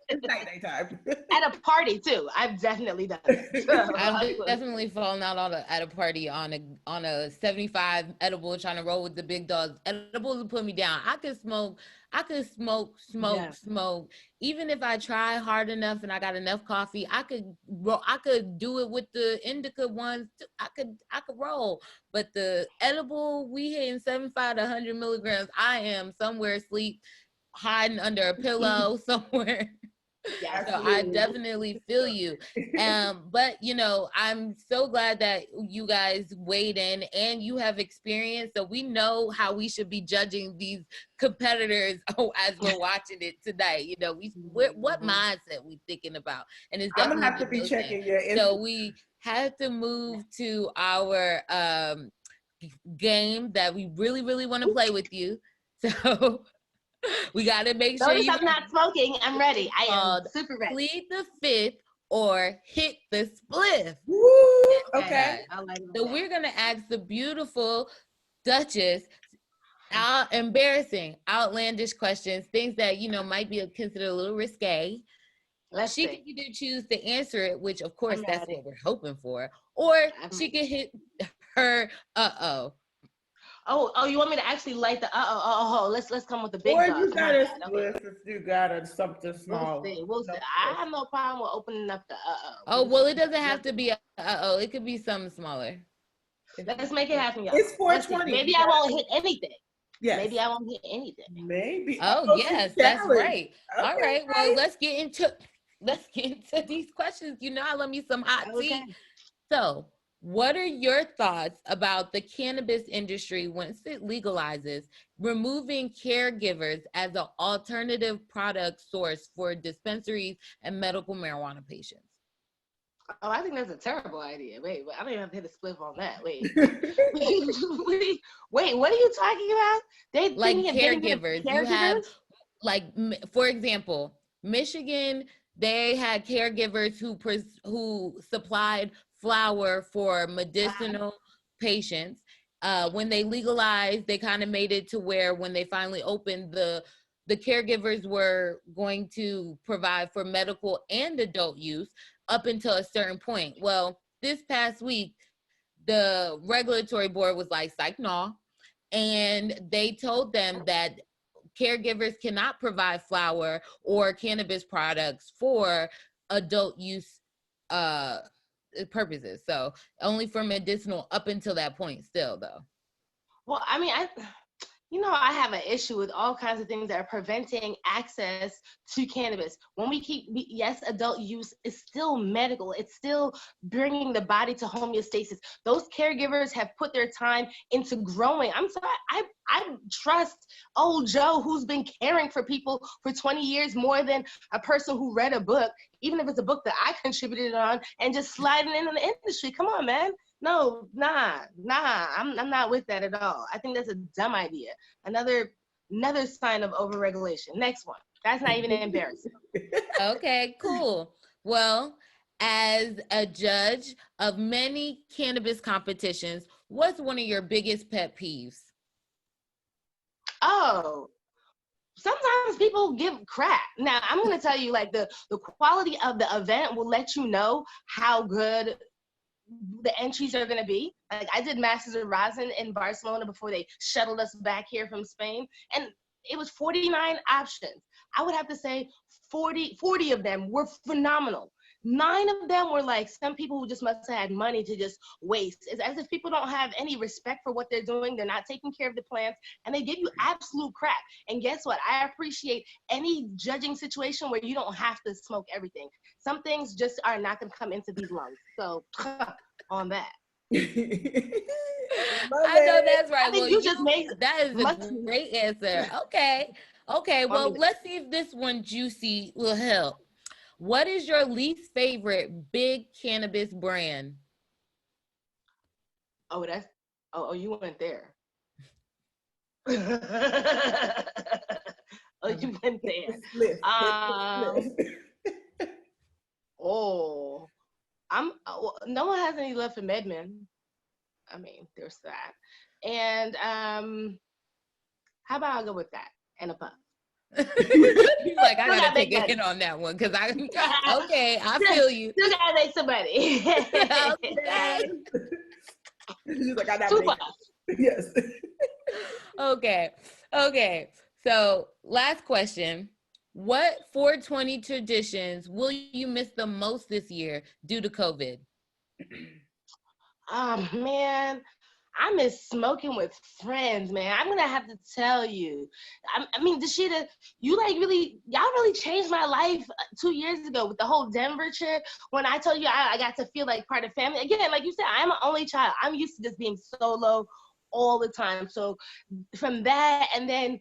It's nighttime. At a party too. I've definitely done it. So, I've definitely fallen out at a party on a 75 edible, trying to roll with the big dogs. Edibles will put me down. I could smoke. Even if I try hard enough and I got enough coffee, I could do it with the indica ones. I could roll. But the edible, we hitting 75 to 100 milligrams. I am somewhere asleep, hiding under a pillow somewhere. Yeah, so I definitely feel you. But I'm so glad that you guys weighed in and you have experience, so we know how we should be judging these competitors as we're watching it tonight. What mindset we thinking about, and it's definitely I'm gonna have to be checking your Instagram. So we have to move to our game that we really, really want to play with you. So we got to make sure I'm not smoking. I'm ready. I am super ready. Plead the fifth or hit the spliff. Woo! Okay. So we're going to ask the beautiful Duchess embarrassing, outlandish questions, things that, might be considered a little risque. She can either choose to answer it, which of course that's what we're hoping for, or she can hit her uh-oh. Oh, you want me to actually light the let's come with the big Or dog. you got a Okay. spliff if you got a something small. We'll see. I have no problem with opening up the Oh, well, it doesn't have to be it could be something smaller. Let's make it happen, y'all. It's 420. Maybe I won't hit anything. Yes. Maybe I won't hit anything. Maybe. Oh, yes, that's right. Okay, All right. Well, let's get into these questions. You know, I love me some hot tea. So, what are your thoughts about the cannabis industry once it legalizes, removing caregivers as an alternative product source for dispensaries and medical marijuana patients? Oh, I think that's a terrible idea. Wait, I don't even have to hit a spliff on that. Wait, wait, what are you talking about? They like caregivers. You have, like, for example, Michigan, they had caregivers who supplied flower for medicinal patients. When they legalized, they kind of made it to where when they finally opened, the caregivers were going to provide for medical and adult use up until a certain point. Well, this past week, the regulatory board was like, psych, no. And they told them that caregivers cannot provide flower or cannabis products for adult use purposes. So only for medicinal up until that point still, though. Well, I mean, I have an issue with all kinds of things that are preventing access to cannabis. When yes, adult use is still medical. It's still bringing the body to homeostasis. Those caregivers have put their time into growing. I'm sorry, I trust old Joe, who's been caring for people for 20 years more than a person who read a book, even if it's a book that I contributed on, and just sliding into the industry. Come on, man. No, nah, I'm not with that at all. I think that's a dumb idea. Another sign of overregulation. Next one. That's not even embarrassing. Okay, cool. Well, as a judge of many cannabis competitions, what's one of your biggest pet peeves? Oh, sometimes people give crap. Now, I'm going to tell you, like, the quality of the event will let you know how good the entries are going to be. Like, I did Masters of Rosin in Barcelona before they shuttled us back here from Spain, and it was 49 options. I would have to say 40 of them were phenomenal. 9 of them were like some people who just must have had money to just waste. It's as if people don't have any respect for what they're doing. They're not taking care of the plants, and they give you absolute crap. And guess what? I appreciate any judging situation where you don't have to smoke everything. Some things just are not going to come into these lungs. So on that. I know that's right. Well, that is a great answer. Okay. Well, let's see if this one juicy will help. What is your least favorite big cannabis brand? Oh, you went there. You went there. No one has any love for MedMen. I mean, there's that. And how about I go with that and a puff? He's like, I gotta take a hit on that one because I feel you. You gotta make somebody. Okay. He's like, I gotta 2 make puffs. Yes. Okay. So last question. What 420 traditions will you miss the most this year due to COVID? Man, I miss smoking with friends, man. I'm gonna have to tell you. I mean, Dasheeda, y'all really changed my life 2 years ago with the whole Denver trip. When I told you I got to feel like part of family. Again, like you said, I'm an only child. I'm used to just being solo all the time. So from that, and then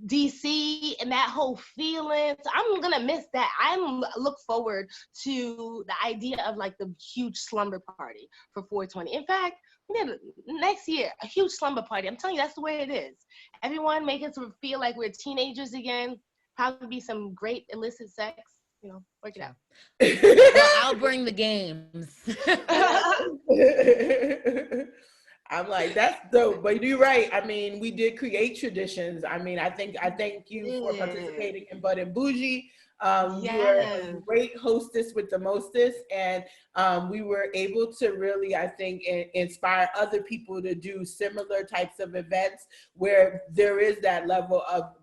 DC and that whole feeling, so I'm gonna miss that. I look forward to the idea of like the huge slumber party for 420. In fact, next year, a huge slumber party. I'm telling you, that's the way it is. Everyone make us feel like we're teenagers again. Probably be some great illicit sex. Work it out. Well, I'll bring the games. I'm like, that's dope, but you're right. I mean, we did create traditions. I mean, I thank you for participating in Bud and Bougie. You're Yes. a great hostess with the mostest, and we were able to really, I think, inspire other people to do similar types of events where there is that level of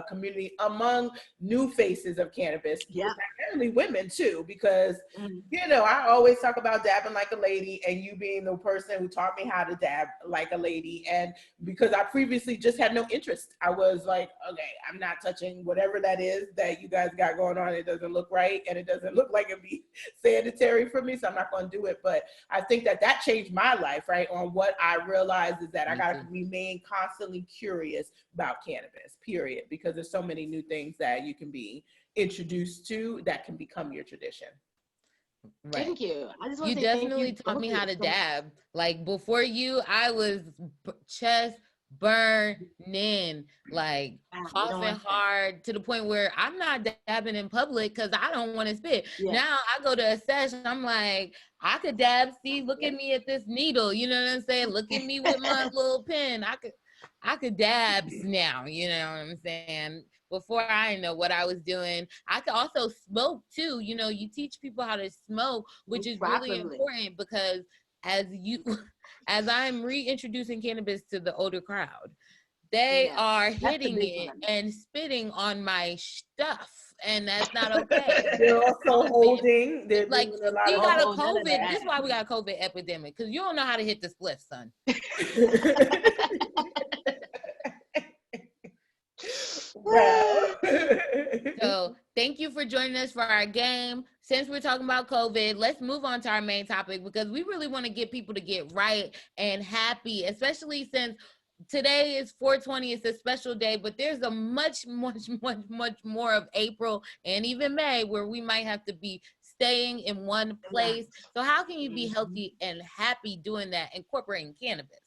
community among new faces of cannabis, Yeah. primarily women too, because Mm. you know, I always talk about dabbing like a lady, and you being the person who taught me how to dab like a lady. And because I previously just had no interest, I was like, okay, I'm not touching whatever that is that you guys got going on. It doesn't look right, and it doesn't look like it'd be sanitary for me, so I'm not going to do it. But I think that changed my life, right? On what I realized is that I got to remain constantly curious about cannabis, period, because there's so many new things that you can be introduced to that can become your tradition. Right. Thank you. I just want You to say thank definitely you taught both me of you how to so much. dab. Like before you, I was chest burning, like We don't coughing want that. hard to the point where I'm not dabbing in public because I don't want to spit. Yeah. Now I go to a session, I'm like, I could dab. See, look at me at this needle. You know what I'm saying? Look at me with my little pen. I could dabs now. You know what I'm saying? Before I didn't know what I was doing. I could also smoke too. You know, you teach people how to smoke, which is really Properly. important because as I'm reintroducing cannabis to the older crowd, they Yes. are That's the hitting big it one. and spitting on my stuff, and that's not okay. They're also holding. They're Like doing a lot we of. got a none of COVID. that. This is why we got a COVID epidemic because you don't know how to hit the spliff, son. Well. So thank you for joining us for our game. Since we're talking about COVID, let's move on to our main topic because we really want to get people to get right and happy, especially since today is 420. It's a special day, but there's a much more of April and even May where we might have to be staying in one place. So how can you be healthy and happy doing that, incorporating cannabis?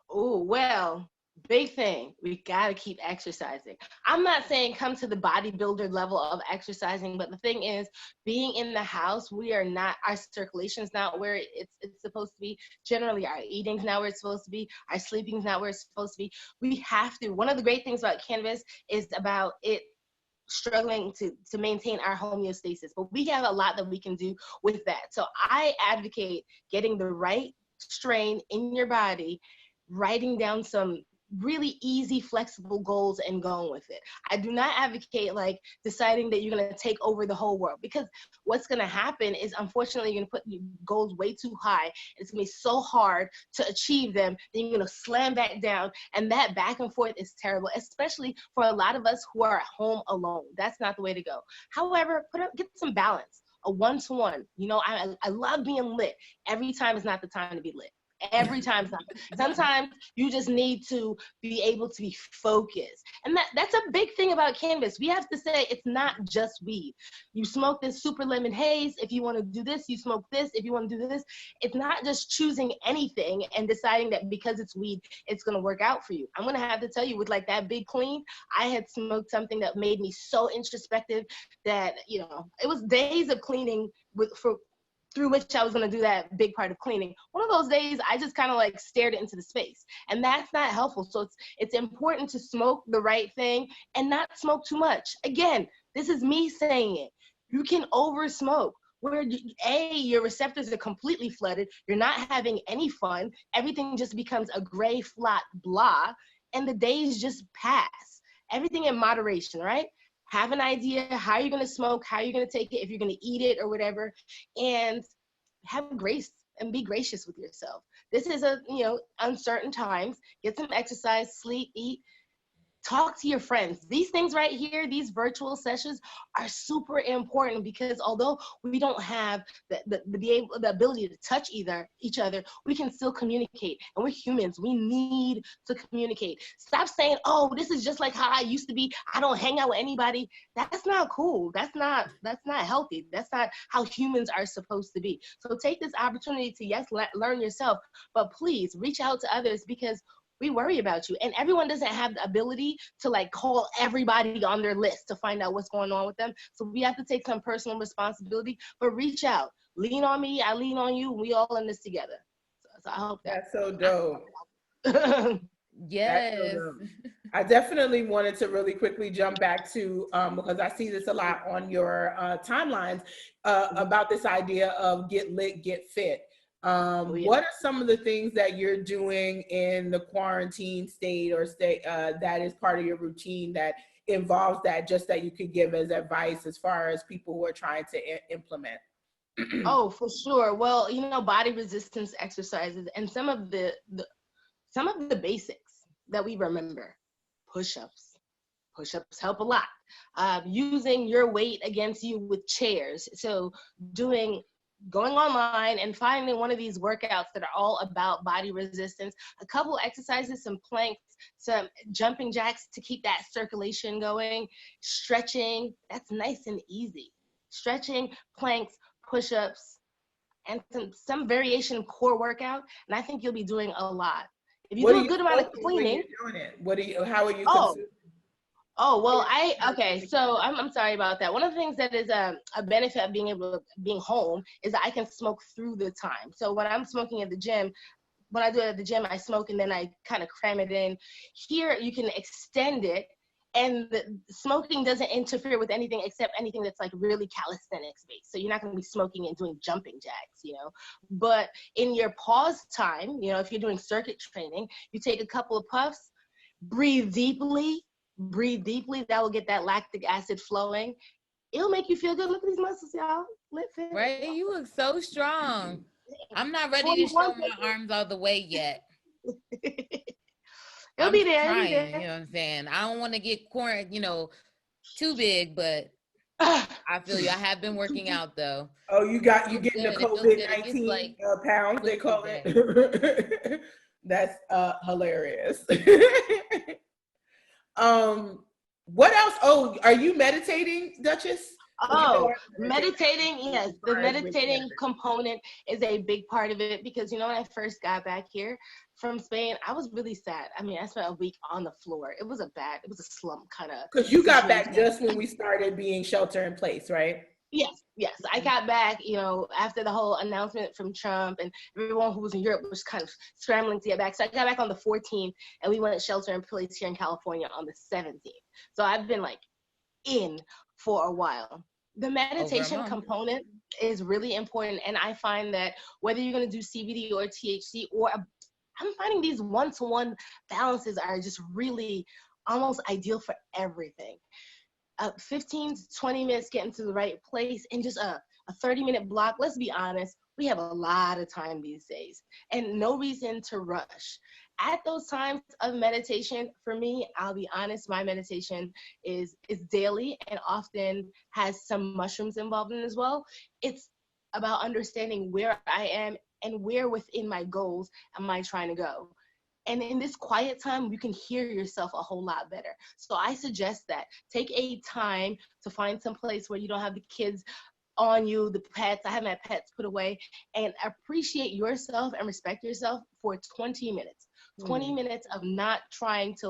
Oh, well, big thing. We got to keep exercising. I'm not saying come to the bodybuilder level of exercising, but the thing is, being in the house, we are not, our circulation's not where it's supposed to be. Generally, our eating's not where it's supposed to be. Our sleeping's not where it's supposed to be. We have to. One of the great things about cannabis is about it struggling to maintain our homeostasis, but we have a lot that we can do with that. So I advocate getting the right strain in your body, writing down some really easy, flexible goals and going with it. I do not advocate like deciding that you're going to take over the whole world, because what's going to happen is, unfortunately, you're going to put your goals way too high. It's going to be so hard to achieve them. Then you're going to slam back down, and that back and forth is terrible, especially for a lot of us who are at home alone. That's not the way to go. However, get some balance, a one-to-one. You know, I love being lit. Every time is not the time to be lit. Every time. Sometimes you just need to be able to be focused. And that's a big thing about cannabis. We have to say it's not just weed. You smoke this super lemon haze. If you want to do this, you smoke this. If you want to do this, it's not just choosing anything and deciding that because it's weed, it's going to work out for you. I'm going to have to tell you, with like that big clean, I had smoked something that made me so introspective that, you know, it was days of cleaning through which I was going to do that big part of cleaning. One of those days, I just kind of like stared into the space, and that's not helpful. So it's important to smoke the right thing and not smoke too much. Again, this is me saying it. You can over smoke where your receptors are completely flooded. You're not having any fun. Everything just becomes a gray, flat blah, and the days just pass. Everything in moderation, right? Have an idea how you're going to smoke, how you're going to take it, if you're going to eat it or whatever, and have grace and be gracious with yourself. This is uncertain times. Get some exercise, sleep, eat. Talk to your friends. These things right here, these virtual sessions are super important, because although we don't have the ability to touch each other, we can still communicate. And we're humans. We need to communicate. Stop saying, oh, this is just like how I used to be. I don't hang out with anybody. That's not cool. That's not healthy. That's not how humans are supposed to be. So take this opportunity to, yes, learn yourself, but please reach out to others, because we worry about you. And everyone doesn't have the ability to like call everybody on their list to find out what's going on with them. So we have to take some personal responsibility, but reach out. Lean on me, I lean on you. We all in this together. So I hope That's so dope. Yes. I definitely wanted to really quickly jump back to, because I see this a lot on your timelines, about this idea of get lit, get fit. What are some of the things that you're doing in the quarantine state or state that is part of your routine that involves that, just that you could give as advice as far as people who are trying to implement? Oh, for sure. Well, body resistance exercises and some of the basics that we remember. Push-ups. Push-ups help a lot. Using your weight against you with chairs. So going online and finding one of these workouts that are all about body resistance, a couple exercises, some planks, some jumping jacks to keep that circulation going, stretching, that's nice and easy. Stretching, planks, push-ups, and some variation core workout, and I think you'll be doing a lot. If you do a good amount of cleaning. How are you consuming? Oh, well, so I'm sorry about that. One of the things that is a benefit of being home is that I can smoke through the time. So when I'm smoking at the gym, when I do it at the gym, I smoke and then I kind of cram it in. Here, you can extend it, and the smoking doesn't interfere with anything except anything that's like really calisthenics based. So you're not going to be smoking and doing jumping jacks, But in your pause time, if you're doing circuit training, you take a couple of puffs, breathe deeply. That will get that lactic acid flowing. It'll make you feel good. Look at these muscles, y'all. Right? You look so strong. I'm not ready to show my arms all the way yet. It'll be there. Trying, you know what I'm saying? I don't want to get too big, but I feel you. I have been working out though. Oh, you getting the COVID-19 pounds, they call it. That's hilarious. What else? Oh, are you meditating, Duchess? Oh, meditating, yes. The meditating component is a big part of it because, when I first got back here from Spain, I was really sad. I mean, I spent a week on the floor. It was a slump kind of. Because you got back just when we started being shelter in place, right? Yes. I got back, after the whole announcement from Trump, and everyone who was in Europe was kind of scrambling to get back. So I got back on the 14th, and we went shelter in place here in California on the 17th. So I've been in for a while. The meditation component is really important, and I find that whether you're going to do CBD or THC, I'm finding these one-to-one balances are just really almost ideal for everything. 15 to 20 minutes getting to the right place, and just a 30-minute block. Let's be honest, we have a lot of time these days and no reason to rush. At those times of meditation, for me, I'll be honest, my meditation is daily and often has some mushrooms involved in it as well. It's about understanding where I am and where within my goals am I trying to go. And in this quiet time, you can hear yourself a whole lot better. So I suggest that take a time to find some place where you don't have the kids on you, the pets. I have my pets put away, and appreciate yourself and respect yourself for 20 minutes. 20 minutes of not trying to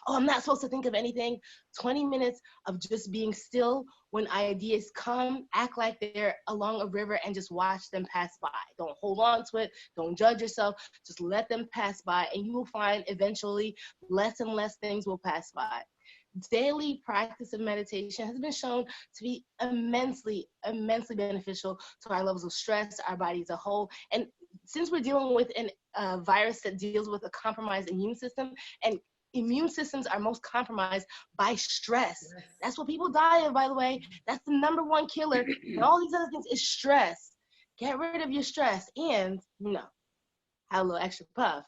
I'm not supposed to think of anything. 20 minutes of just being still. When ideas come, act like they're along a river and just watch them pass by. Don't hold on to it. Don't judge yourself. Just let them pass by, and you will find eventually less and less things will pass by. Daily practice of meditation has been shown to be immensely beneficial to our levels of stress, our body as a whole. And since we're dealing with a virus that deals with a compromised immune system, and immune systems are most compromised by stress. Yes. That's what people die of, by the way. That's the number one killer. And all these other things is stress. Get rid of your stress and, have a little extra puff.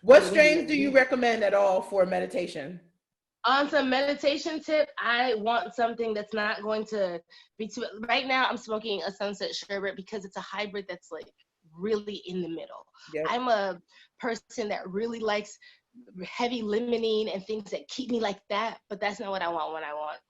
What strains do you recommend at all for meditation? On some meditation tip, I want something that's not going to be too. Right now, I'm smoking a Sunset Sherbet because it's a hybrid that's really in the middle. Yep. I'm a person that really likes heavy limonene and things that keep me like that, but that's not what I want when I want.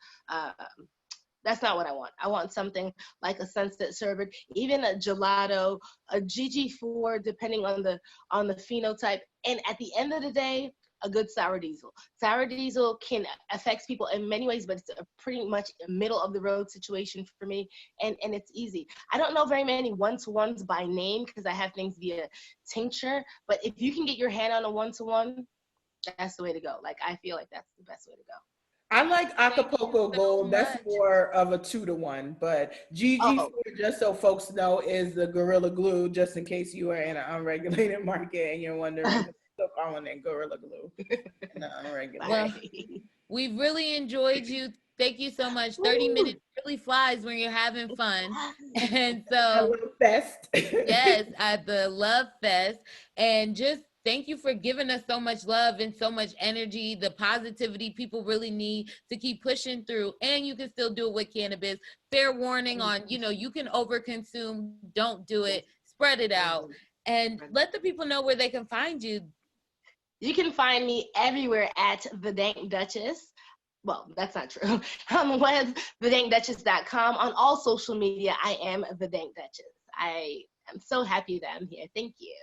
That's not what I want. I want something like a Sunset Sherbet, even a gelato, a GG4, depending on the phenotype. And at the end of the day, a good sour diesel. Sour diesel can affect people in many ways, but it's a pretty much a middle of the road situation for me, and it's easy. I don't know very many one-to-ones by name because I have things via tincture, but if you can get your hand on a one-to-one, that's the way to go. Like, I feel like that's the best way to go. I like Acapulco Gold. That's much. more of a 2-to-1. But GG4, just so folks know, is the Gorilla Glue, just in case you are in an unregulated market and you're wondering what they're calling it Gorilla Glue. In an unregulated. Well, we've really enjoyed you. Thank you so much. 30 minutes really flies when you're having fun. And so, Fest. yes, at the Love Fest. And just thank you for giving us so much love and so much energy, the positivity people really need to keep pushing through. And you can still do it with cannabis. Fair warning on, you can overconsume. Don't do it. Spread it out. And let the people know where they can find you. You can find me everywhere at the Dank Duchess. Well, that's not true. On the web, thedankduchess.com. On all social media, I am the Dank Duchess. I am so happy that I'm here. Thank you.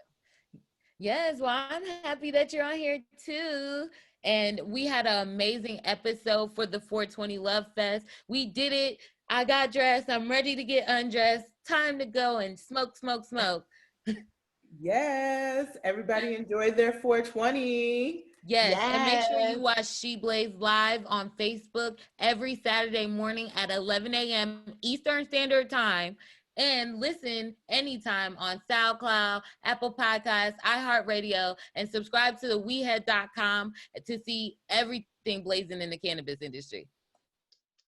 Yes, well, I'm happy that you're on here too. And we had an amazing episode for the 420 Love Fest. We did it. I got dressed. I'm ready to get undressed. Time to go and smoke, smoke, smoke. Yes, everybody enjoyed their 420. Yes, and make sure you watch She Blaze live on Facebook every Saturday morning at 11 a.m. Eastern Standard Time. And listen anytime on SoundCloud, Apple Podcasts, iHeartRadio, and subscribe to the WeedHead.com to see everything blazing in the cannabis industry.